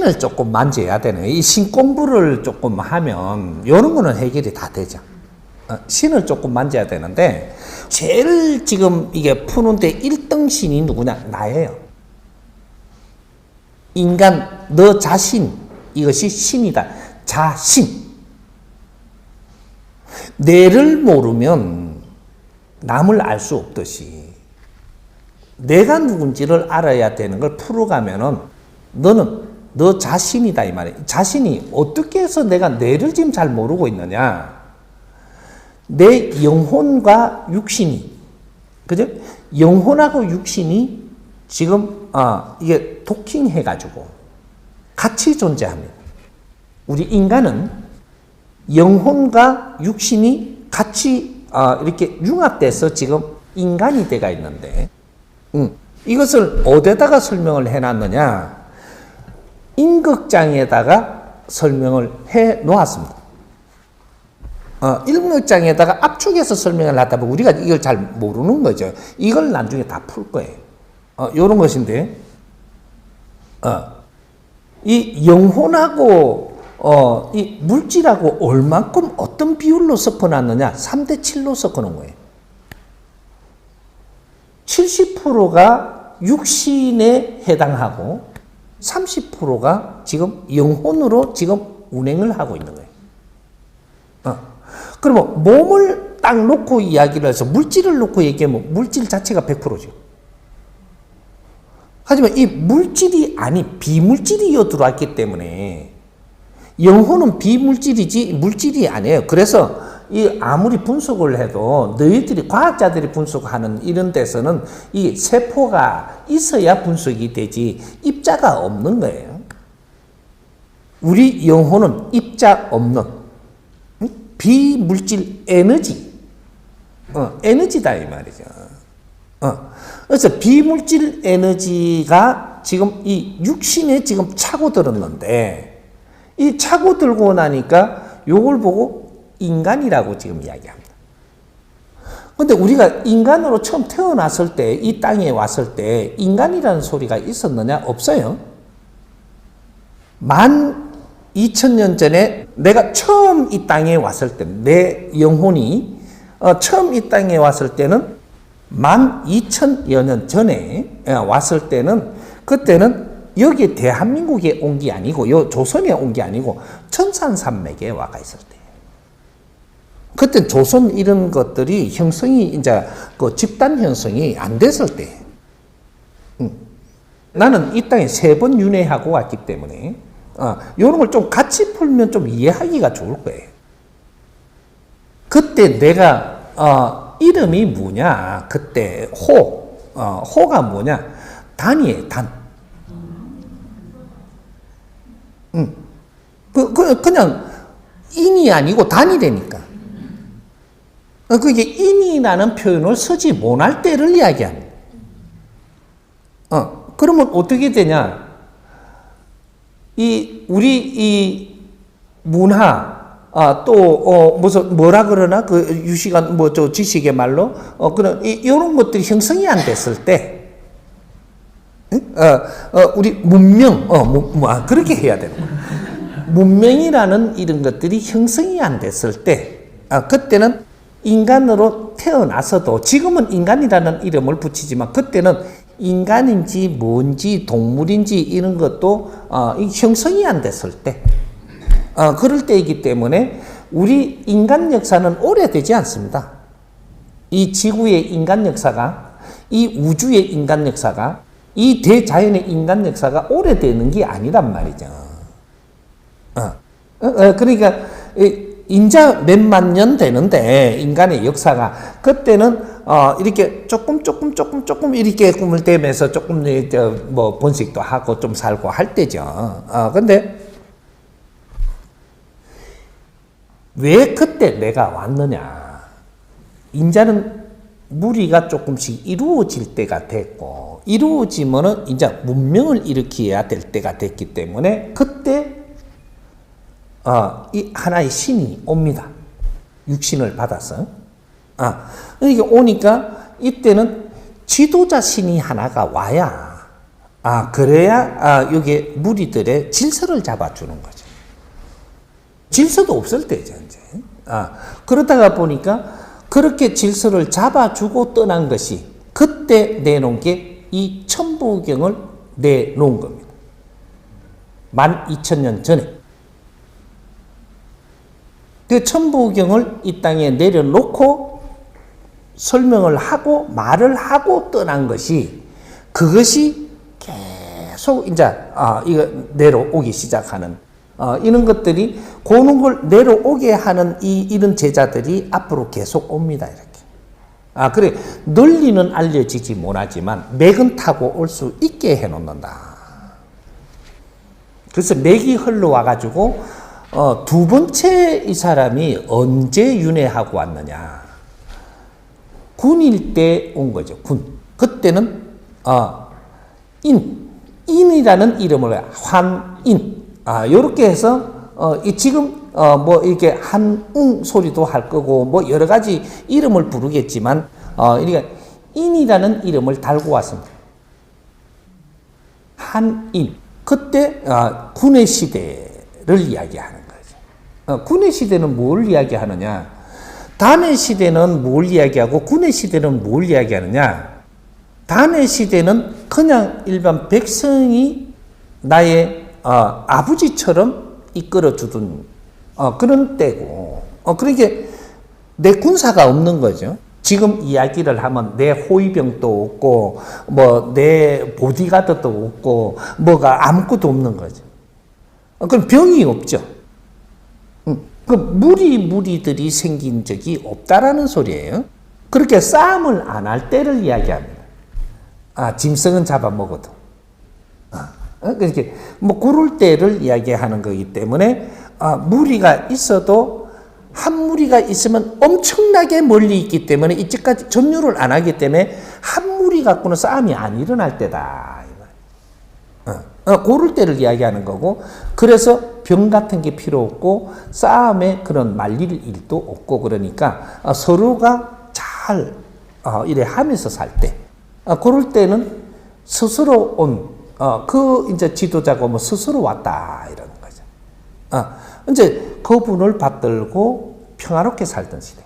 신을 조금 만져야 되는 거예요. 이 신 공부를 조금 하면 이런 거는 해결이 다 되죠. 신을 조금 만져야 되는데 제일 지금 이게 푸는데 1등 신이 누구냐? 나예요. 인간 너 자신, 이것이 신이다. 자신. 내를 모르면 남을 알 수 없듯이 내가 누군지를 알아야 되는 걸 풀어가면은 너는 너 자신이다 이 말이에요. 자신이 어떻게 해서 내가 내를 지금 잘 모르고 있느냐? 내 영혼과 육신이, 그죠? 영혼하고 육신이 지금 이게 도킹해가지고 같이 존재합니다. 우리 인간은 영혼과 육신이 같이 이렇게 융합돼서 지금 인간이 돼가 있는데, 이것을 어디다가 설명을 해놨느냐? 임극장에다가 설명을 해 놓았습니다. 임극장에다가 압축해서 설명을 하다 보면 우리가 이걸 잘 모르는 거죠. 이걸 나중에 다 풀 거예요. 요런 것인데, 이 영혼하고 이 물질하고 얼만큼 어떤 비율로 섞어놨느냐? 3대7로 섞어놓은 거예요. 70%가 육신에 해당하고 30%가 지금 영혼으로 지금 운행을 하고 있는 거예요. 그러면 몸을 딱 놓고 이야기를 해서 물질을 놓고 얘기하면 물질 자체가 100%죠. 하지만 이 물질이 비물질이 들어왔기 때문에 영혼은 비물질이지 물질이 아니에요. 그래서 이 아무리 분석을 해도 너희들이 과학자들이 분석하는 이런 데서는 이 세포가 있어야 분석이 되지 입자가 없는 거예요. 우리 영혼은 입자 없는 비물질 에너지, 에너지다 이 말이죠. 그래서 비물질 에너지가 지금 이 육신에 지금 차고 들었는데 이 차고 들고 나니까 요걸 보고 인간이라고 지금 이야기합니다. 근데 우리가 인간으로 처음 태어났을 때, 이 땅에 왔을 때 인간이라는 소리가 있었느냐? 없어요. 12,000년 전에 내가 처음 이 땅에 왔을 때, 내 영혼이 처음 이 땅에 왔을 때는 12,000여 년 전에 왔을 때는 그때는 여기 대한민국에 온 게 아니고 요 조선에 온 게 아니고 천산산맥에 와가 있을 때. 그때 조선 이런 것들이 형성이 이제 그 집단 형성이 안 됐을 때, 나는 이 땅에 3번 윤회하고 왔기 때문에 이런 걸 좀 같이 풀면 좀 이해하기가 좋을 거예요. 그때 내가 이름이 뭐냐? 그때 호가 뭐냐? 단이에요, 단. 그냥 인이 아니고 단이라니까. 그게 인이라는 표현을 쓰지 못할 때를 이야기합니다. 그러면 어떻게 되냐? 우리 이 문화, 무슨, 뭐라 그러나? 그 유시간, 지식의 말로? 이런 것들이 형성이 안 됐을 때, 우리 문명, 그렇게 해야 되는 거예요. 문명이라는 이런 것들이 형성이 안 됐을 때, 그때는 인간으로 태어나서도 지금은 인간이라는 이름을 붙이지만 그때는 인간인지 뭔지 동물인지 이런 것도 형성이 안 됐을 때 그럴 때이기 때문에 우리 인간 역사는 오래되지 않습니다. 이 지구의 인간 역사가, 이 우주의 인간 역사가, 이 대자연의 인간 역사가 오래되는 게 아니란 말이죠. 그러니까 인자 몇만 년 되는데 인간의 역사가 그때는 이렇게 조금 이렇게 꿈을 대면서 조금 뭐 번식도 하고 좀 살고 할 때죠. 근데 왜 그때 내가 왔느냐? 인자는 무리가 조금씩 이루어질 때가 됐고 이루어지면은 이제 문명을 일으켜야 될 때가 됐기 때문에 그때 이 하나의 신이 옵니다. 육신을 받아서. 그러니까 오니까 이때는 지도자 신이 하나가 와야 그래야 여기 무리들의 질서를 잡아주는 거죠. 질서도 없을 때죠, 이제. 그러다가 보니까 그렇게 질서를 잡아주고 떠난 것이 그때 내놓은 게 이 천부경을 내놓은 겁니다. 12,000년 전에. 그 천부경을 이 땅에 내려놓고 설명을 하고 말을 하고 떠난 것이 그것이 계속 이제 이거 내려오기 시작하는 이런 것들이 고는 걸 내려오게 하는 이런 제자들이 앞으로 계속 옵니다. 이렇게. 그래 널리는 알려지지 못하지만 맥은 타고 올 수 있게 해놓는다. 그래서 맥이 흘러와 가지고 두 번째 이 사람이 언제 윤회하고 왔느냐? 군일 때 온 거죠. 군. 그때는 인이라는 이름을 환인. 요렇게 해서 지금 뭐 이렇게 한웅 소리도 할 거고 뭐 여러 가지 이름을 부르겠지만 그러니까 인이라는 이름을 달고 왔습니다. 한인. 그때 군의 시대를 이야기하는 거죠. 군의 시대는 뭘 이야기하느냐? 단의 시대는 뭘 이야기하고 군의 시대는 뭘 이야기하느냐? 단의 시대는 그냥 일반 백성이 나의 아버지처럼 이끌어주던 그런 때고, 그러니까 내 군사가 없는 거죠. 지금 이야기를 하면 내 호위병도 없고, 뭐 내 보디가드도 없고, 뭐가 아무것도 없는 거죠. 그럼 병이 없죠. 그 무리들이 생긴 적이 없다라는 소리예요. 그렇게 싸움을 안 할 때를 이야기합니다. 짐승은 잡아먹어도. 그렇게 뭐 그럴 때를 이야기하는 거기 때문에 무리가 있어도 한 무리가 있으면 엄청나게 멀리 있기 때문에 이제까지 점유를 안 하기 때문에 한 무리 갖고는 싸움이 안 일어날 때다. 그럴 때를 이야기하는 거고, 그래서 병 같은 게 필요 없고 싸움에 그런 말릴 일도 없고, 그러니까 서로가 잘 이래 하면서 살 때, 그럴 때는 스스로 온 이제 지도자가 뭐 스스로 왔다 이러는 거죠. 이제 그분을 받들고 평화롭게 살던 시대.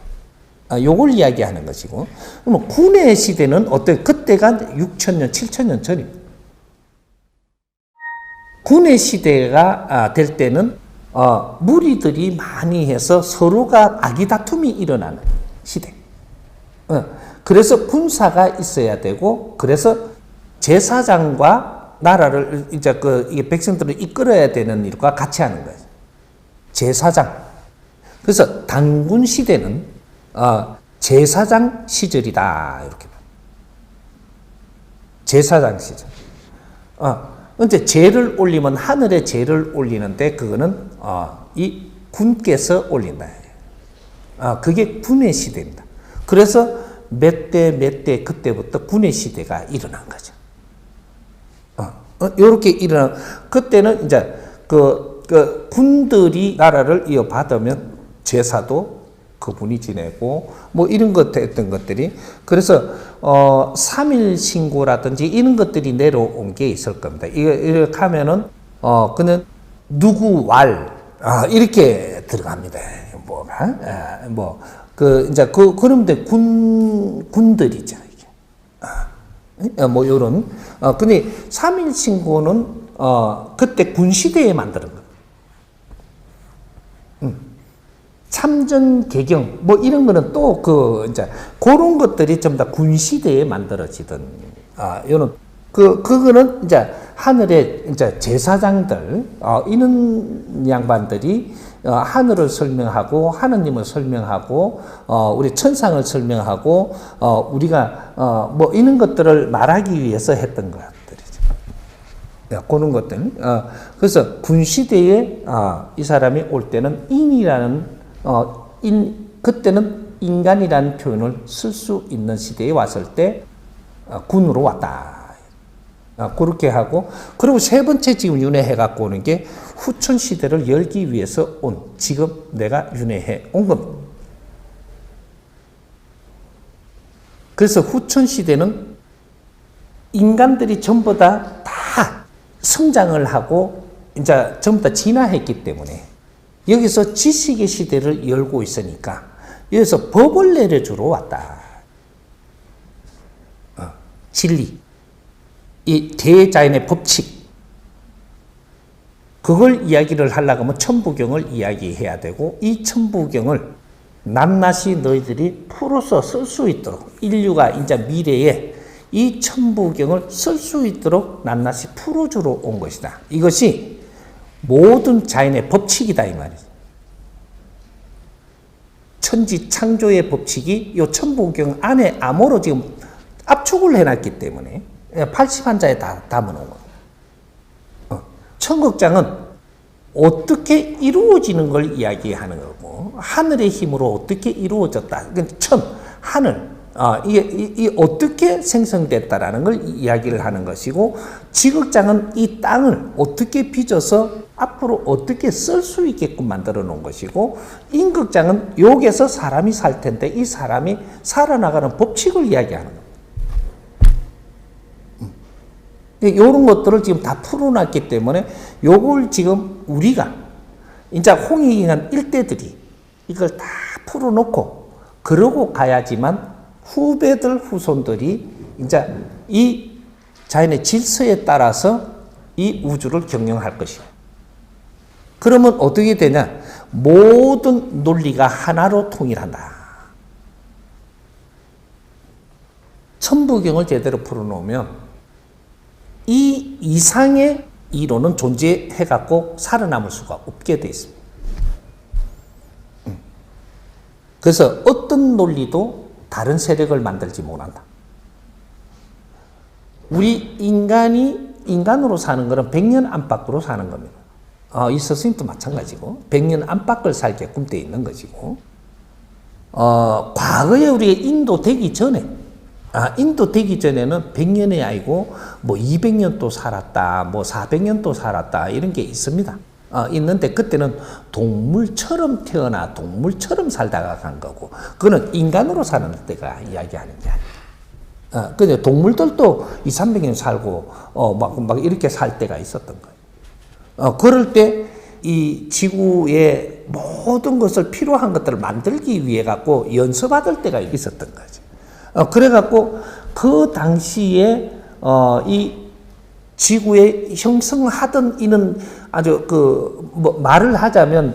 요걸 이야기하는 것이고, 그럼 군의 시대는 그때가 6,000년, 7,000년 전입니다. 군의 시대가 될 때는 무리들이 많이 해서 서로가 아기다툼이 일어나는 시대. 그래서 군사가 있어야 되고, 그래서 제사장과 나라를 이제 이 백성들을 이끌어야 되는 일과 같이 하는 거예요. 제사장. 그래서 단군 시대는 제사장 시절이다 이렇게. 제사장 시절. 근데 제를 올리면 하늘에 제를 올리는데 그거는 이 군께서 올린다. 그게 군의 시대입니다. 그래서 몇 대 그때부터 군의 시대가 일어난 거죠. 요렇게 일어난, 그때는 이제 그 군들이 나라를 이어받으면 제사도 그분이 지내고 뭐 이런 것 했던 것들이, 그래서 3일 신고라든지 이런 것들이 내려온 게 있을 겁니다. 이렇게 하면은 그는 누구 왈 이렇게 들어갑니다. 이제 그런데 군들이죠. 뭐 요런 근데 3일 신고는 그때 군 시대에 만드는 거. 참전 개경 뭐 이런 거는 또 이제 그런 것들이 전부 다 군 시대에 만들어지던 요런 그거는 이제 하늘의 이제 제사장들 이런 양반들이 하늘을 설명하고 하느님을 설명하고 우리 천상을 설명하고 우리가 뭐 이런 것들을 말하기 위해서 했던 것들이죠. 그런 것들. 그래서 군 시대에 이 사람이 올 때는 인이라는 그때는 인간이라는 표현을 쓸 수 있는 시대에 왔을 때 군으로 왔다. 그렇게 하고, 그리고 세 번째 지금 윤회해 갖고 오는 게 후천 시대를 열기 위해서 지금 내가 윤회해 온 겁니다. 그래서 후천 시대는 인간들이 전부 다 성장을 하고 이제 전부 다 진화했기 때문에 여기서 지식의 시대를 열고 있으니까 여기서 법을 내려주러 왔다. 진리, 이 대자연의 법칙, 그걸 이야기를 하려고 하면 천부경을 이야기해야 되고, 이 천부경을 낱낱이 너희들이 풀어서 쓸 수 있도록, 인류가 이제 미래에 이 천부경을 쓸 수 있도록 낱낱이 풀어주러 온 것이다. 이것이 모든 자연의 법칙이다, 이 말이죠. 천지 창조의 법칙이 이 천부경 안에 암호로 지금 압축을 해놨기 때문에 80한자에 다 담아놓은 거예요. 천극장은 어떻게 이루어지는 걸 이야기하는 거고, 하늘의 힘으로 어떻게 이루어졌다. 하늘, 이게 어떻게 생성됐다라는 걸 이야기를 하는 것이고, 지극장은 이 땅을 어떻게 빚어서 앞으로 어떻게 쓸 수 있게끔 만들어 놓은 것이고, 인극장은 여기서 사람이 살 텐데 이 사람이 살아나가는 법칙을 이야기하는 거예요. 이런 것들을 지금 다 풀어놨기 때문에 요걸 지금 우리가 이제 홍익인간 일대들이 이걸 다 풀어놓고 그러고 가야지만 후배들 후손들이 이제 이 자연의 질서에 따라서 이 우주를 경영할 것이야. 그러면 어떻게 되냐? 모든 논리가 하나로 통일한다. 천부경을 제대로 풀어놓으면 이 이상의 이론은 존재해갖고 살아남을 수가 없게 돼 있습니다. 그래서 어떤 논리도 다른 세력을 만들지 못한다. 우리 인간으로 사는 것은 100년 안팎으로 사는 겁니다. 이 스승도 마찬가지고 100년 안팎을 살게끔 돼 있는 것이고, 과거에 우리가 인도 되기 전에는 100년이 아니고 뭐 200년 또 살았다, 뭐 400년 또 살았다, 이런 게 있습니다. 있는데 그때는 동물처럼 태어나 동물처럼 살다가 간 거고, 그거는 인간으로 사는 때가 이야기하는 게 아니에요. 근데 동물들도 200~300년 살고 막 이렇게 살 때가 있었던 거예요. 그럴 때 이 지구의 모든 것을 필요한 것들을 만들기 위해 갖고 연습받을 때가 있었던 거죠. 그래갖고 그 당시에 이 지구에 형성하던 이는 아주 말을 하자면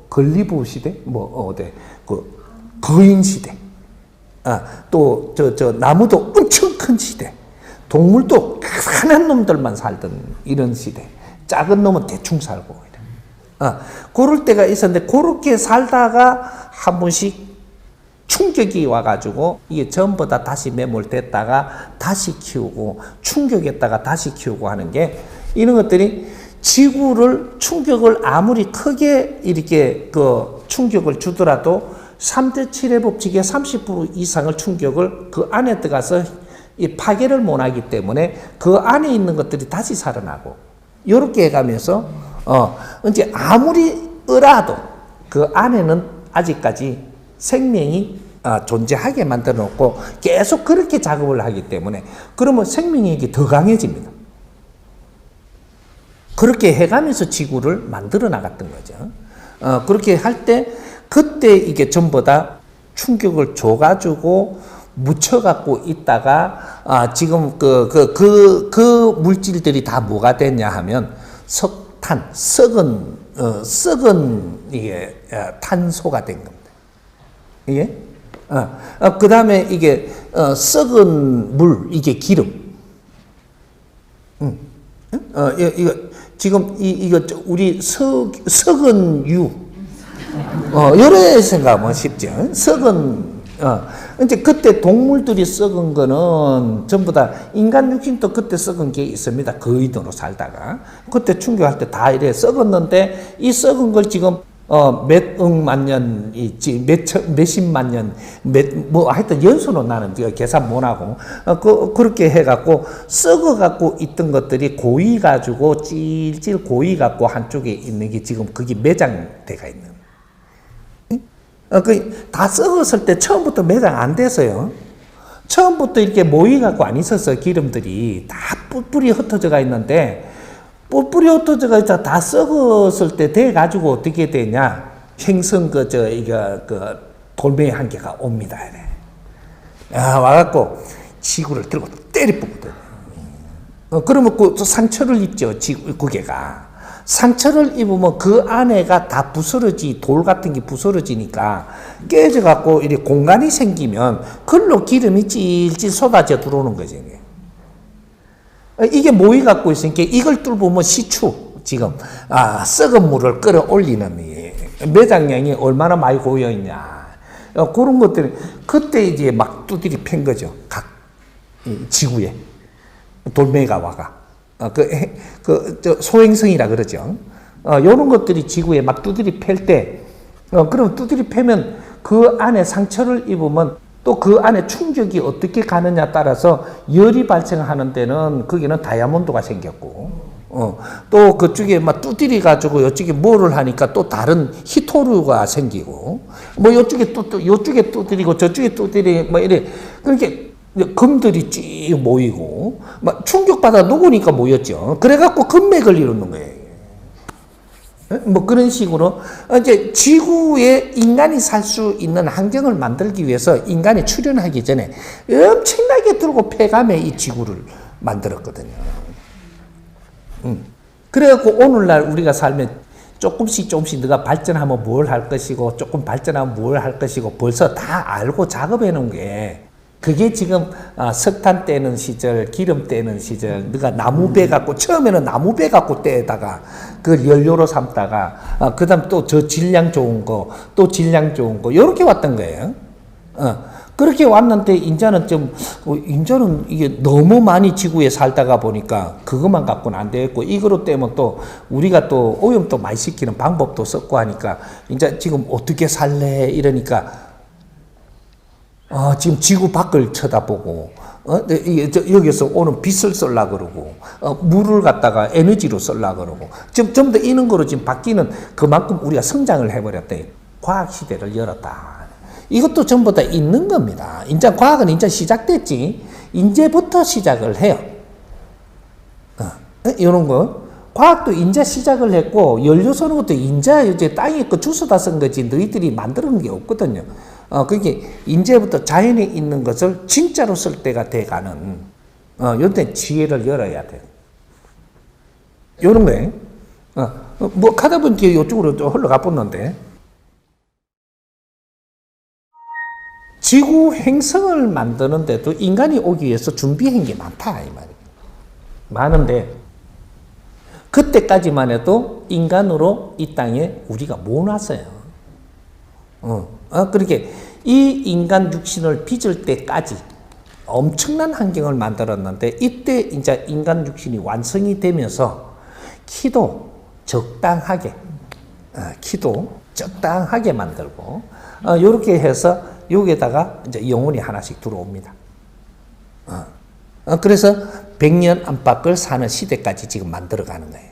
건리부 시대, 거인 시대, 또 나무도 엄청 큰 시대, 동물도 가난한 놈들만 살던 이런 시대, 작은 놈은 대충 살고 이래. 그럴 때가 있었는데, 그렇게 살다가 한 번씩 충격이 와가지고 이게 전부 다 다시 매몰됐다가 다시 키우고, 충격했다가 다시 키우고 하는 게, 이런 것들이 지구를 충격을 아무리 크게 이렇게 충격을 주더라도 3대 7의 법칙의 30% 이상을 충격을 그 안에 들어가서 이 파괴를 못하기 때문에 그 안에 있는 것들이 다시 살아나고, 이렇게 해가면서 이제 아무리 을어도 그 안에는 아직까지 생명이 존재하게 만들어 놓고 계속 그렇게 작업을 하기 때문에, 그러면 생명력이 더 강해집니다. 그렇게 해가면서 지구를 만들어 나갔던 거죠. 그렇게 할 때 그때 이게 전부 다 충격을 줘가지고 묻혀갖고 있다가 지금 그 물질들이 다 뭐가 됐냐 하면 석탄, 썩은 이게 탄소가 된 겁니다. 이게 그 다음에 이게 썩은 물, 이게 기름. 이거 지금 이거 우리 썩은 유. 요래 생각하면 쉽죠. 썩은 이제 그때 동물들이 썩은 거는 전부 다 인간 육신도 그때 썩은 게 있습니다. 거인으로 살다가 그때 충격할 때 다 이래 썩었는데, 이 썩은 걸 지금 몇억만 년, 몇십만 년, 하여튼 연수는 나는 계산 못하고, 그렇게 해갖고, 썩어갖고 있던 것들이 고이가지고, 찔찔 고이갖고 한쪽에 있는 게 지금 그게 매장돼가 있는. 다 썩었을 때 처음부터 매장 안 돼서요. 처음부터 이렇게 모이갖고 안 있어서 기름들이 다 뿔뿔이 흩어져가 있는데 뿔뿔이 흩어져가 있다 다 썩었을 때 돼가지고 어떻게 되냐? 행성 이거 돌멩이 한 개가 옵니다. 와갖고 지구를 들고 때리쁘거든. 그러면 그 상처를 입죠. 지구개가. 상처를 입으면 그 안에가 다 돌 같은 게 부스러지니까 깨져갖고 이렇게 공간이 생기면 그걸로 기름이 찔찔 쏟아져 들어오는 거지. 이게 모이갖고 있으니까 이걸 뚫으면 시추, 지금, 썩은 물을 끌어올리는 매장량이 얼마나 많이 고여있냐. 그런 것들이, 그때 이제 막 두드리 팬 거죠. 각 지구에. 돌멩이가 와가. 소행성이라 그러죠. 요런 것들이 지구에 막 두드리 팰 때, 그럼 두드리 패면 그 안에 상처를 입으면 또 그 안에 충격이 어떻게 가느냐 따라서 열이 발생하는 데는 거기는 다이아몬드가 생겼고, 또 그쪽에 막 두드리 가지고 이쪽에 뭐를 하니까 또 다른 히토류가 생기고, 뭐 요쪽에 두드리고 저쪽에 두드리 뭐 이래. 그렇게 금들이 쭉 모이고, 막 충격받아 녹으니까 모였죠. 그래갖고 금맥을 이루는 거예요. 뭐 그런 식으로 이제 지구에 인간이 살 수 있는 환경을 만들기 위해서 인간이 출현하기 전에 엄청나게 들고 패감에 이 지구를 만들었거든요. 그래갖고 오늘날 우리가 살면 조금씩 너가 발전하면 뭘 할 것이고 조금 발전하면 뭘 할 것이고 벌써 다 알고 작업해 놓은 게, 그게 지금 석탄 떼는 시절, 기름 떼는 시절, 네가 나무배 갖고, 처음에는 나무배 갖고 떼다가 그 연료로 삼다가 그 다음 또 저 질량 좋은 거, 또 질량 좋은 거, 요렇게 왔던 거예요. 그렇게 왔는데 이제는 이게 너무 많이 지구에 살다가 보니까 그것만 갖고는 안 되겠고, 이거로 떼면 또 우리가 또 오염도 많이 시키는 방법도 썼고 하니까 이제 지금 어떻게 살래 이러니까 지금 지구 밖을 쳐다보고, 여기서 오는 빛을 쏠라 그러고, 물을 갖다가 에너지로 쏠라 그러고, 전부 다 이런 거로 지금 바뀌는, 그만큼 우리가 성장을 해버렸다. 과학 시대를 열었다. 이것도 전부 다 있는 겁니다. 이제 과학은 이제 시작됐지. 이제부터 시작을 해요. 이런 거. 과학도 이제 시작을 했고, 연료 쏘는 것도 이제 땅에 거 주워다 쓴 거지, 너희들이 만드는 게 없거든요. 그게 이제부터 자연에 있는 것을 진짜로 쓸 때가 돼가는, 요때 지혜를 열어야 돼. 요런 거예요. 뭐, 가다 보니 이쪽으로 좀 흘러가 봤는데, 지구 행성을 만드는데도 인간이 오기 위해서 준비한 게 많다, 이 말이에요. 많은데, 그때까지만 해도 인간으로 이 땅에 우리가 못 왔어요. 그렇게 이 인간 육신을 빚을 때까지 엄청난 환경을 만들었는데, 이때 이제 인간 육신이 완성이 되면서 키도 적당하게 만들고, 요렇게 해서 여기에다가 이제 영혼이 하나씩 들어옵니다. 그래서 100년 안팎을 사는 시대까지 지금 만들어가는 거예요.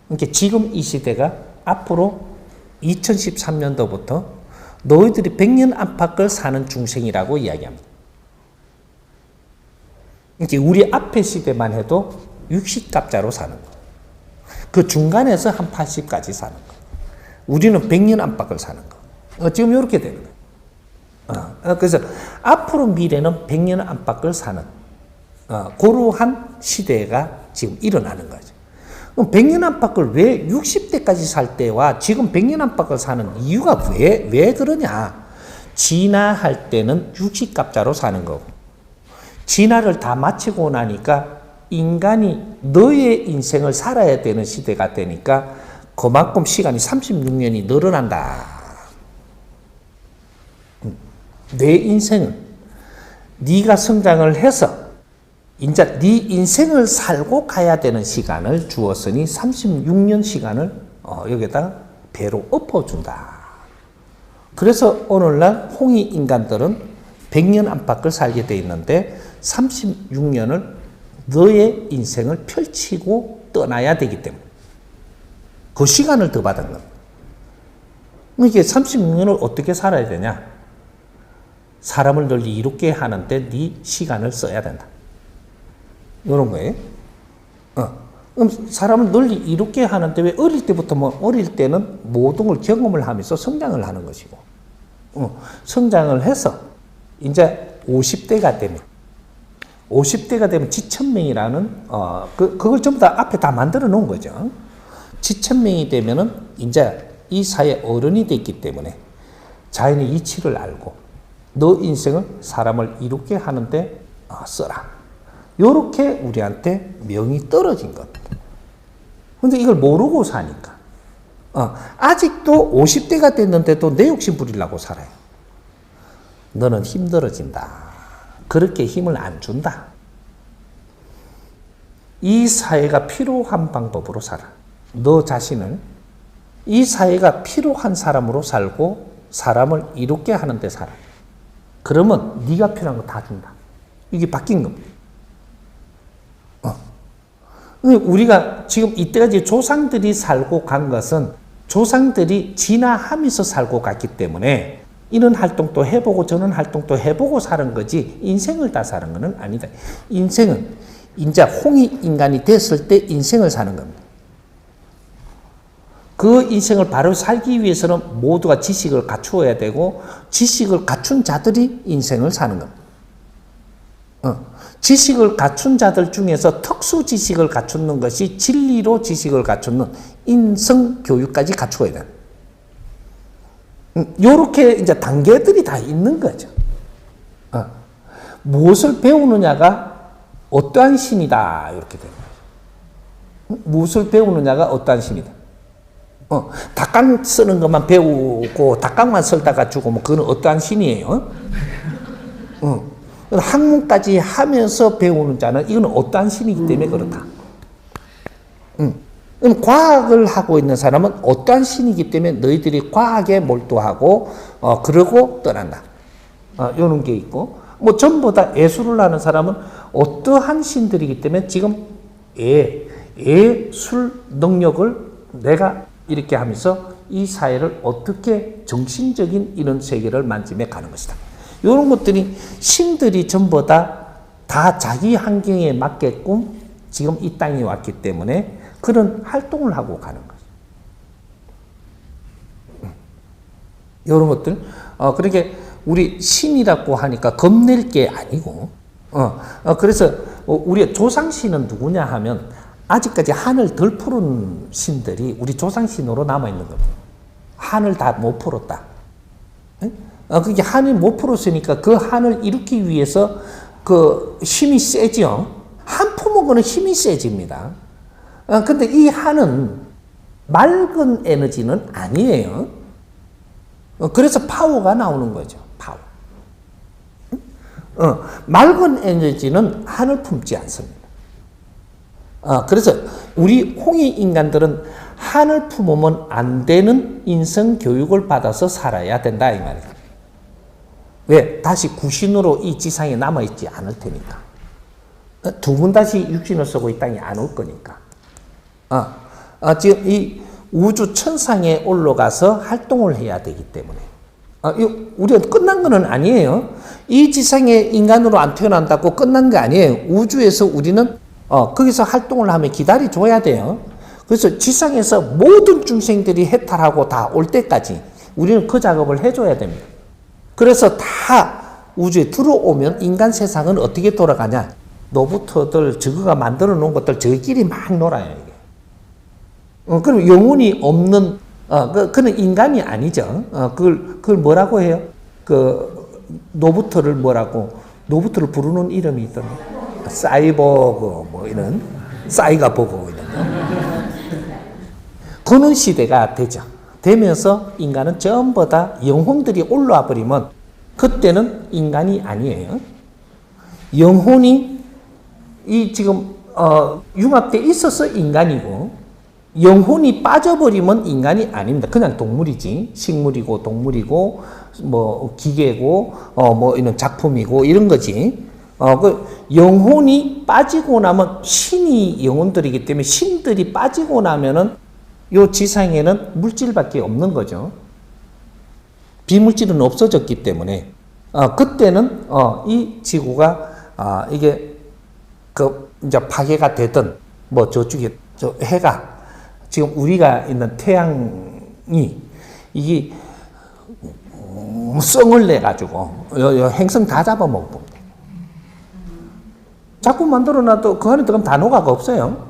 그러니까 지금 이 시대가 앞으로 2013년도부터 너희들이 100년 안팎을 사는 중생이라고 이야기합니다. 그러니까 우리 앞에 시대만 해도 60갑자로 사는 거. 그 중간에서 한 80까지 사는 거. 우리는 100년 안팎을 사는 거. 지금 이렇게 되는 거예요. 그래서 앞으로 미래는 100년 안팎을 사는 그러한 시대가 지금 일어나는 거죠. 그럼 100년 안팎을 왜 60대까지 살 때와 지금 100년 안팎을 사는 이유가 왜 그러냐? 진화할 때는 60갑자로 사는 거고, 진화를 다 마치고 나니까 인간이 너의 인생을 살아야 되는 시대가 되니까 그만큼 시간이 36년이 늘어난다. 내 인생은 네가 성장을 해서 이제 네 인생을 살고 가야 되는 시간을 주었으니 36년 시간을 여기다 배로 엎어준다. 그래서 오늘날 홍익 인간들은 100년 안팎을 살게 돼 있는데 36년을 너의 인생을 펼치고 떠나야 되기 때문에 그 시간을 더 받은 겁니다. 이게 36년을 어떻게 살아야 되냐? 사람을 널리 이롭게 하는데 네 시간을 써야 된다. 이런 거예요. 그럼 사람을 널리 이롭게 하는데 왜 어릴 때부터 어릴 때는 모든 걸 경험을 하면서 성장을 하는 것이고, 성장을 해서 이제 50대가 되면 지천명이라는 그걸 전부 다 앞에 다 만들어 놓은 거죠. 지천명이 되면은 이제 이 사회 어른이 됐기 때문에 자연의 이치를 알고 너 인생을 사람을 이롭게 하는데 써라. 요렇게 우리한테 명이 떨어진 겁니다. 근데 이걸 모르고 사니까 아직도 50대가 됐는데도 내 욕심 부리려고 살아요. 너는 힘들어진다. 그렇게 힘을 안 준다. 이 사회가 필요한 방법으로 살아. 너 자신을 이 사회가 필요한 사람으로 살고 사람을 이롭게 하는 데 살아. 그러면 네가 필요한 거 다 준다. 이게 바뀐 겁니다. 우리가 지금 이때까지 조상들이 살고 간 것은 조상들이 진화하면서 살고 갔기 때문에 이런 활동도 해보고 저런 활동도 해보고 사는 거지 인생을 다 사는 것은 아니다. 인생은 이제 홍익인간이 됐을 때 인생을 사는 겁니다. 그 인생을 바로 살기 위해서는 모두가 지식을 갖추어야 되고 지식을 갖춘 자들이 인생을 사는 겁니다. 지식을 갖춘 자들 중에서 특수 지식을 갖추는 것이 진리로 지식을 갖추는 인성 교육까지 갖추어야 돼. 요렇게 이제 단계들이 다 있는 거죠. 무엇을 배우느냐가 어떠한 신이다. 이렇게 되는 거죠. 무엇을 배우느냐가 어떠한 신이다. 닭강 쓰는 것만 배우고 닭강만 설다가 주고 그거는 어떠한 신이에요? 학문까지 하면서 배우는 자는 이건 어떠한 신이기 때문에 그렇다. 그럼 과학을 하고 있는 사람은 어떠한 신이기 때문에 너희들이 과학에 몰두하고 그러고 떠난다. 이런 게 있고 전부 다 예술을 하는 사람은 어떠한 신들이기 때문에 지금 예술 능력을 내가 이렇게 하면서 이 사회를 어떻게 정신적인 이런 세계를 만짐해 가는 것이다. 이런 것들이 신들이 전부 다 자기 환경에 맞게끔 지금 이 땅에 왔기 때문에 그런 활동을 하고 가는 거죠. 이런 것들, 그렇게 우리 신이라고 하니까 겁낼 게 아니고, 그래서 우리 조상신은 누구냐 하면 아직까지 한을 덜 푸른 신들이 우리 조상신으로 남아있는 겁니다. 한을 다 못 풀었다. 그게 한을 못 풀었으니까 그 한을 일으키기 위해서 그 힘이 세죠. 한 품은 거는 힘이 세집니다. 근데 이 한은 맑은 에너지는 아니에요. 그래서 파워가 나오는 거죠. 파워. 맑은 에너지는 한을 품지 않습니다. 그래서 우리 홍익 인간들은 한을 품으면 안 되는 인성 교육을 받아서 살아야 된다 이 말이에요. 왜? 다시 구신으로 이 지상에 남아있지 않을 테니까. 두 번 다시 육신을 쓰고 이 땅에 안 올 거니까. 지금 이 우주 천상에 올라가서 활동을 해야 되기 때문에. 우리가 끝난 거는 아니에요. 이 지상에 인간으로 안 태어난다고 끝난 게 아니에요. 우주에서 우리는 거기서 활동을 하면 기다려줘야 돼요. 그래서 지상에서 모든 중생들이 해탈하고 다 올 때까지 우리는 그 작업을 해줘야 됩니다. 그래서 다 우주에 들어오면 인간 세상은 어떻게 돌아가냐? 노부터들 저거가 만들어 놓은 것들 저희끼리 막 놀아요. 이게. 그럼 영혼이 없는 그는 인간이 아니죠. 그걸 뭐라고 해요? 그 노부터를 뭐라고? 노부터를 부르는 이름이 있던데. 사이버그 뭐 이런 싸이가 보고 이런 거. 그런 시대가 되죠. 되면서 인간은 전부 다 영혼들이 올라와 버리면 그때는 인간이 아니에요. 영혼이 이 지금 융합돼 있어서 인간이고 영혼이 빠져버리면 인간이 아닙니다. 그냥 동물이지. 식물이고 동물이고 뭐 기계고 뭐 이런 작품이고 이런 거지. 그 영혼이 빠지고 나면 신이 영혼들이기 때문에 신들이 빠지고 나면은 요 지상에는 물질밖에 없는 거죠. 비물질은 없어졌기 때문에 그때는 이 지구가 이게 이제 파괴가 되든 뭐 저쪽에 저 해가 지금 우리가 있는 태양이 이게 성을 내 가지고 행성 다 잡아먹고 자꾸 만들어놔도 그 안에 들어가면 다 녹아가 없어요.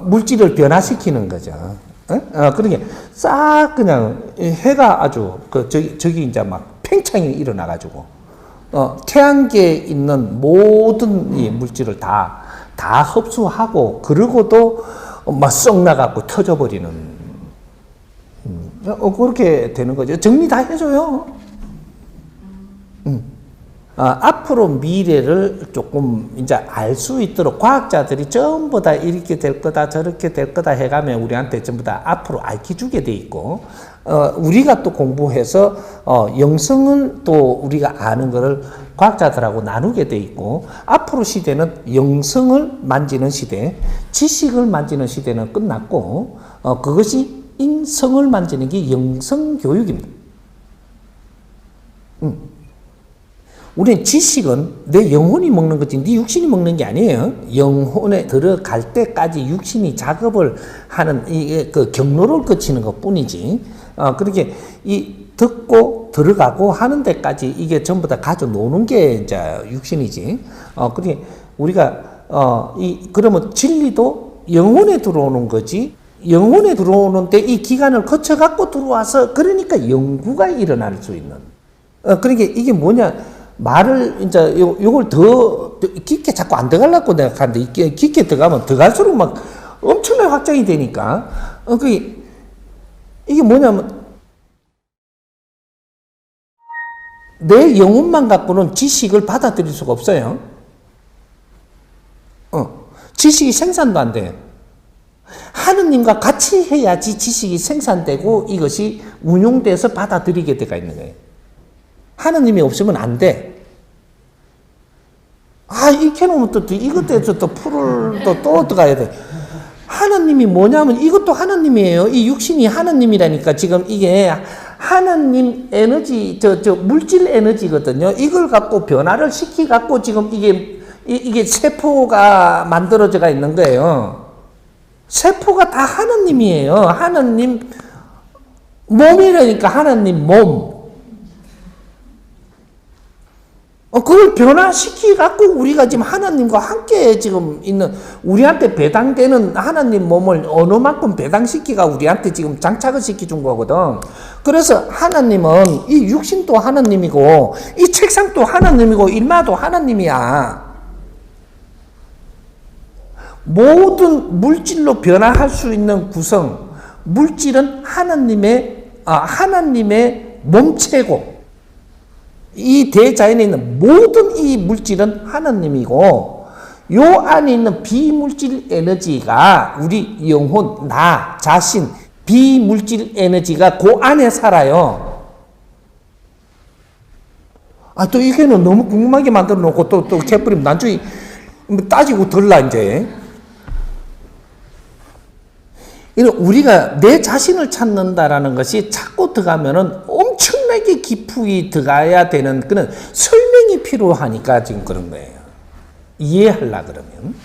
물질을 변화시키는 거죠. 그러니까 싹 그냥 해가 아주 저기 이제 막 팽창이 일어나 가지고 태양계에 있는 모든 이 물질을 다 흡수하고 그러고도 막 썩 나가고 터져버리는 그렇게 되는 거죠. 정리 다 해줘요. 앞으로 미래를 조금 이제 알 수 있도록 과학자들이 전부 다 이렇게 될 거다 저렇게 될 거다 해가면 우리한테 전부 다 앞으로 알려주게 돼 있고 우리가 또 공부해서 영성을 또 우리가 아는 거를 과학자들하고 나누게 돼 있고 앞으로 시대는 영성을 만지는 시대, 지식을 만지는 시대는 끝났고 그것이 인성을 만지는 게 영성교육입니다. 우리는 지식은 내 영혼이 먹는 거지 네 육신이 먹는 게 아니에요. 영혼에 들어갈 때까지 육신이 작업을 하는 그 경로를 거치는 것 뿐이지. 그렇게 이 듣고 들어가고 하는 데까지 이게 전부 다 가져 노는 게 이제 육신이지. 그렇게 우리가 그러면 진리도 영혼에 들어오는 거지. 영혼에 들어오는데 이 기간을 거쳐 갖고 들어와서 그러니까 연구가 일어날 수 있는. 그러니까 이게 뭐냐? 말을 이제 요걸 더 깊게 자꾸 안 들어가려고 내가 하는데 깊게 들어가면 들어갈수록 막 엄청나게 확장이 되니까 이게 뭐냐면 내 영혼만 갖고는 지식을 받아들일 수가 없어요. 지식이 생산도 안 돼. 하느님과 같이 해야지 지식이 생산되고 이것이 운용돼서 받아들이게 돼가 있는 거예요. 하느님이 없으면 안 돼. 이렇게 놓으면 또 이것 때문에 또 풀을 또 들어가야 돼. 하느님이 뭐냐면 이것도 하느님이에요. 이 육신이 하느님이라니까 지금 이게 하느님 에너지, 물질 에너지거든요. 이걸 갖고 변화를 시키갖고 지금 이게 세포가 만들어져가 있는 거예요. 세포가 다 하느님이에요. 하느님 몸이라니까 하느님 몸. 그걸 변화시키갖고 우리가 지금 하나님과 함께 지금 있는, 우리한테 배당되는 하나님 몸을 어느 만큼 배당시키가 우리한테 지금 장착을 시켜준 거거든. 그래서 하나님은 이 육신도 하나님이고, 이 책상도 하나님이고, 일마도 하나님이야. 모든 물질로 변화할 수 있는 구성, 물질은 하나님의 몸체고, 이 대자연에 있는 모든 이 물질은 하나님이고 요 안에 있는 비물질 에너지가 우리 영혼, 나 자신 비물질 에너지가 그 안에 살아요. 또 이게는 너무 궁금하게 만들어 놓고 또 재뿌리면 나중에 따지고 들라 이제. 우리가 내 자신을 찾는다라는 것이 자꾸 들어가면은 엄청나게 깊이 들어가야 되는 그런 설명이 필요하니까 지금 그런 거예요. 이해하려 그러면.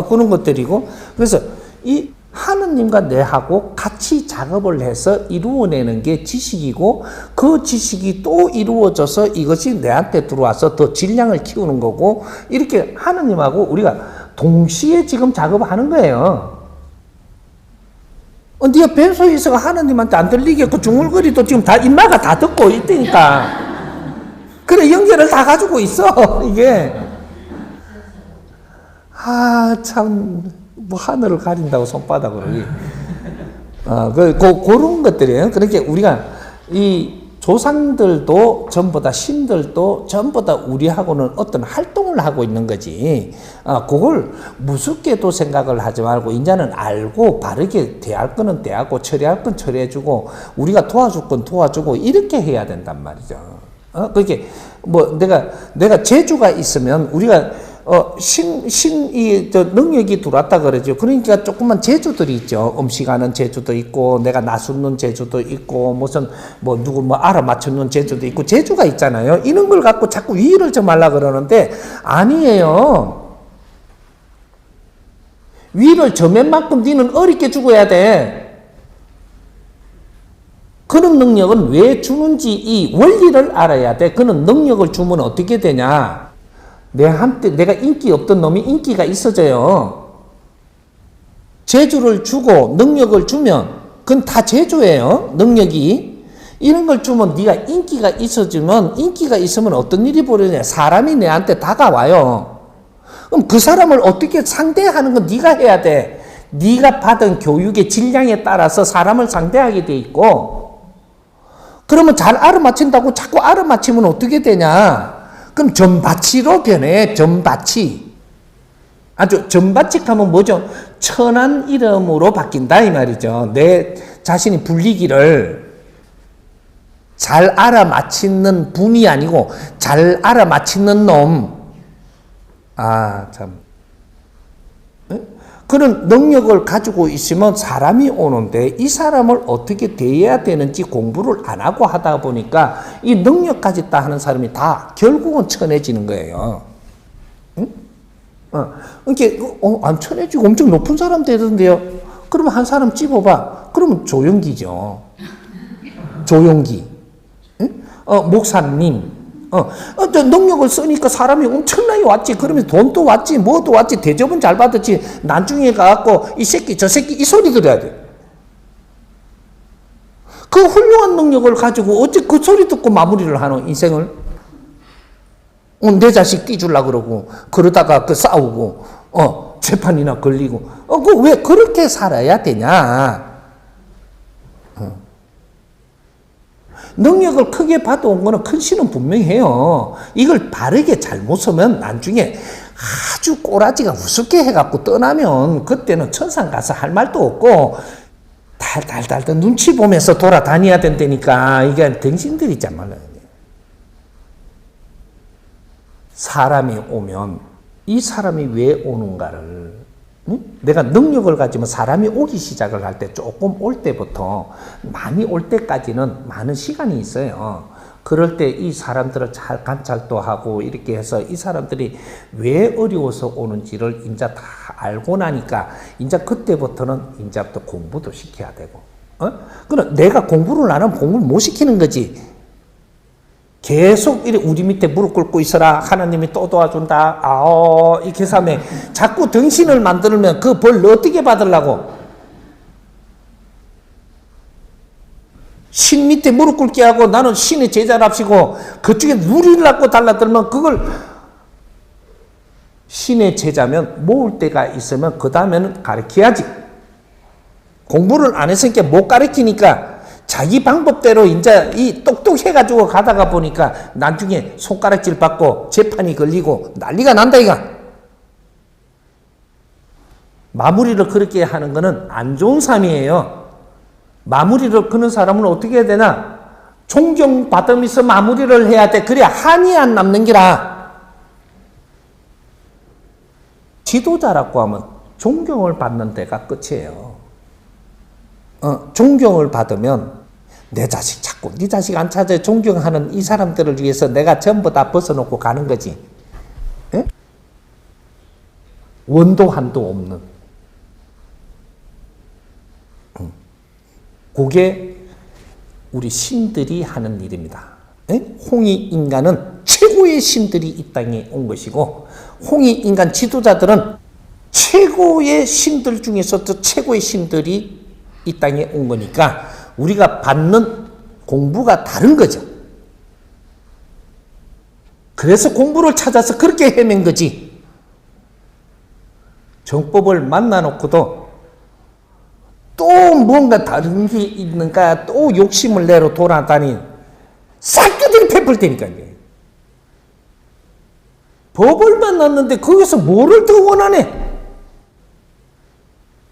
그런 것들이고. 그래서 이 하느님과 내하고 같이 작업을 해서 이루어내는 게 지식이고 그 지식이 또 이루어져서 이것이 내한테 들어와서 더 질량을 키우는 거고 이렇게 하느님하고 우리가 동시에 지금 작업하는 거예요. 네가 뱃속에 있어가 하나님한테 안 들리게 그 중얼거리도 지금 다 인마가 다 듣고 있다니까. 그래 연결을 다 가지고 있어 이게. 참 뭐 하늘을 가린다고 손바닥으로. 그런 것들이에요. 그렇게 우리가 이 조상들도 전부 다 신들도 전부 다 우리하고는 어떤 활동을 하고 있는 거지. 그걸 무섭게도 생각을 하지 말고 이제는 알고 바르게 대할 거는 대하고 처리할 건 처리해주고 우리가 도와줄 건 도와주고 이렇게 해야 된단 말이죠. 그렇게 뭐 내가 재주가 있으면 우리가 능력이 들어왔다 그러죠. 그러니까 조그만 재주들이 있죠. 음식하는 재주도 있고, 내가 나수는 재주도 있고, 누구 알아맞추는 재주도 있고, 재주가 있잖아요. 이런 걸 갖고 자꾸 위를 좀 하려고 그러는데, 아니에요. 위를 점엔 만큼 니는 어렵게 죽어야 돼. 그런 능력은 왜 주는지 이 원리를 알아야 돼. 그런 능력을 주면 어떻게 되냐. 내가 인기 없던 놈이 인기가 있어져요. 재주를 주고 능력을 주면 그건 다 재주예요. 능력이. 이런 걸 주면 네가 인기가 있으면 어떤 일이 벌어지냐. 사람이 내한테 다가와요. 그럼 그 사람을 어떻게 상대하는 건 네가 해야 돼. 네가 받은 교육의 질량에 따라서 사람을 상대하게 돼 있고, 그러면 잘 알아맞힌다고 자꾸 알아맞히면 어떻게 되냐. 그럼 전바치로 변해. 전바치. 아주 전바치하면 뭐죠? 천한 이름으로 바뀐다 이 말이죠. 내 자신이 불리기를 잘 알아맞히는 분이 아니고 잘 알아맞히는 놈. 참. 그런 능력을 가지고 있으면 사람이 오는데 이 사람을 어떻게 대해야 되는지 공부를 안 하고 하다 보니까 이 능력까지 있다 하는 사람이 다 결국은 천해지는 거예요. 응? 안 천해지고 엄청 높은 사람 되던데요. 그러면 한 사람 찝어봐. 그러면 조용기죠. 조용기. 응? 목사님. 능력을 쓰니까 사람이 엄청나게 왔지. 그러면 돈도 왔지, 뭐도 왔지, 대접은 잘 받았지. 나중에 가갖고 이 새끼, 저 새끼 이 소리 들어야 돼. 그 훌륭한 능력을 가지고 어째 그 소리 듣고 마무리를 하노, 인생을? 내 자식 띄주려고 그러고, 그러다가 싸우고, 재판이나 걸리고. 왜 그렇게 살아야 되냐? 능력을 크게 받아온 거는 큰 신은 분명히 해요. 이걸 바르게 잘못 쓰면 나중에 아주 꼬라지가 우습게 해갖고 떠나면 그때는 천상 가서 할 말도 없고 달달달 눈치 보면서 돌아다녀야 된다니까. 이게 당신들이 있잖아요. 사람이 오면 이 사람이 왜 오는가를, 내가 능력을 가지면 사람이 오기 시작을 할 때 조금 올 때부터 많이 올 때까지는 많은 시간이 있어요. 그럴 때 이 사람들을 잘 관찰도 하고 이렇게 해서 이 사람들이 왜 어려워서 오는지를 이제 다 알고 나니까 이제 그때부터는 이제부터 공부도 시켜야 되고, 그럼 내가 공부를 안 하면 공부를 못 시키는 거지. 계속 우리 밑에 무릎 꿇고 있어라. 하나님이 또 도와준다. 이렇게 해서 하면 자꾸 등신을 만들면 그 벌 어떻게 받으려고? 신 밑에 무릎 꿇게 하고 나는 신의 제자랍시고 그쪽에 누리려고 달라들면 그걸 신의 제자면 모을 때가 있으면 그 다음에는 가르쳐야지. 공부를 안 했으니까 못 가르치니까 자기 방법대로 이제 이 똑똑해가지고 가다가 보니까 나중에 손가락질 받고 재판이 걸리고 난리가 난다 이가. 마무리를 그렇게 하는 거는 안 좋은 삶이에요. 마무리를 그런 사람은 어떻게 해야 되나? 존경받으면서 마무리를 해야 돼. 그래야 한이 안 남는 기라. 지도자라고 하면 존경을 받는 데가 끝이에요. 존경을 받으면 내 자식 찾고 네 자식 안 찾아 존경하는 이 사람들을 위해서 내가 전부 다 벗어놓고 가는 거지. 에? 원도 한도 없는. 그게 우리 신들이 하는 일입니다. 홍익인간은 최고의 신들이 이 땅에 온 것이고 홍익인간 지도자들은 최고의 신들 중에서도 최고의 신들이 이 땅에 온 거니까 우리가 받는 공부가 다른 거죠. 그래서 공부를 찾아서 그렇게 헤맨 거지. 정법을 만나놓고도 또 뭔가 다른 게 있는가 또 욕심을 내러 돌아다니 싹두들이 베풀 테니까 이제. 법을 만났는데 거기서 뭐를 더 원하네?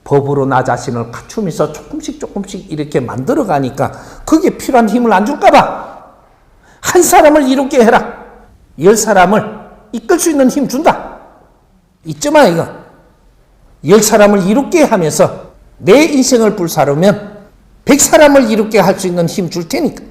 법으로 나 자신을 갖추면서 조금씩 이렇게 만들어 가니까 거기에 필요한 힘을 안 줄까 봐. 한 사람을 이롭게 해라. 10사람을 이끌 수 있는 힘 준다. 있지마 이거. 10사람을 이롭게 하면서 내 인생을 불사르면 100사람을 이롭게 할 수 있는 힘 줄 테니까.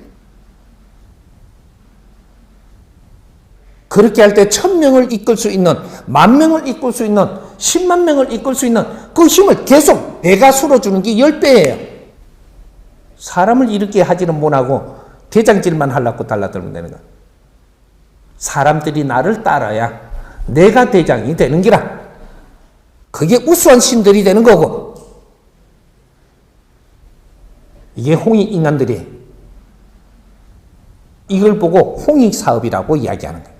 그렇게 할 때 1000명을 이끌 수 있는, 10,000명을 이끌 수 있는, 10만 명을 이끌 수 있는 그 힘을 계속 배가 실어주는 게 10배예요. 사람을 이렇게 하지는 못하고 대장질만 하려고 달라들면 되는 거야. 사람들이 나를 따라야 내가 대장이 되는 기라. 그게 우수한 신들이 되는 거고. 이게 홍익인간들이 이걸 보고 홍익사업이라고 이야기하는 거예요.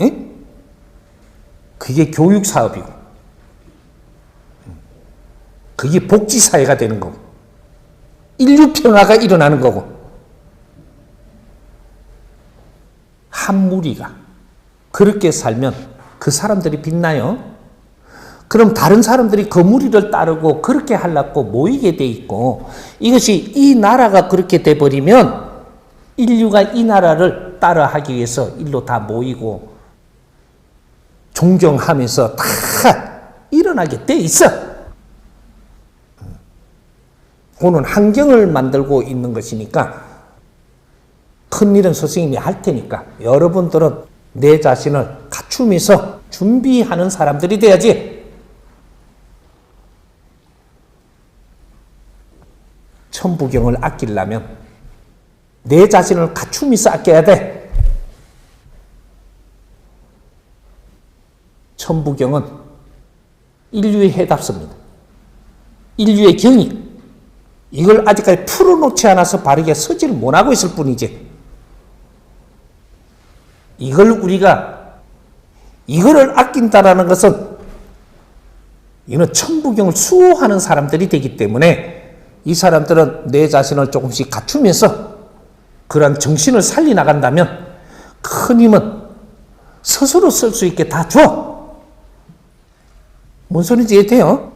응? 그게 교육사업이고, 그게 복지사회가 되는 거고, 인류평화가 일어나는 거고. 한 무리가 그렇게 살면 그 사람들이 빛나요. 그럼 다른 사람들이 그 무리를 따르고 그렇게 하려고 모이게 돼 있고, 이것이 이 나라가 그렇게 돼버리면 인류가 이 나라를 따라하기 위해서 일로 다 모이고 존경하면서 다 일어나게 돼 있어. 그는 환경을 만들고 있는 것이니까 큰일은 스승님이 할 테니까 여러분들은 내 자신을 갖추면서 준비하는 사람들이 돼야지. 천부경을 아끼려면 내 자신을 갖추면서 아껴야 돼. 천부경은 인류의 해답습니다. 인류의 경이. 이걸 아직까지 풀어놓지 않아서 바르게 서지를 못하고 있을 뿐이지. 이거를 아낀다라는 것은 이는 천부경을 수호하는 사람들이 되기 때문에 이 사람들은 내 자신을 조금씩 갖추면서 그런 정신을 살려나간다면 큰 힘은 스스로 쓸 수 있게 다 줘. 뭔 소리인지 이해돼요?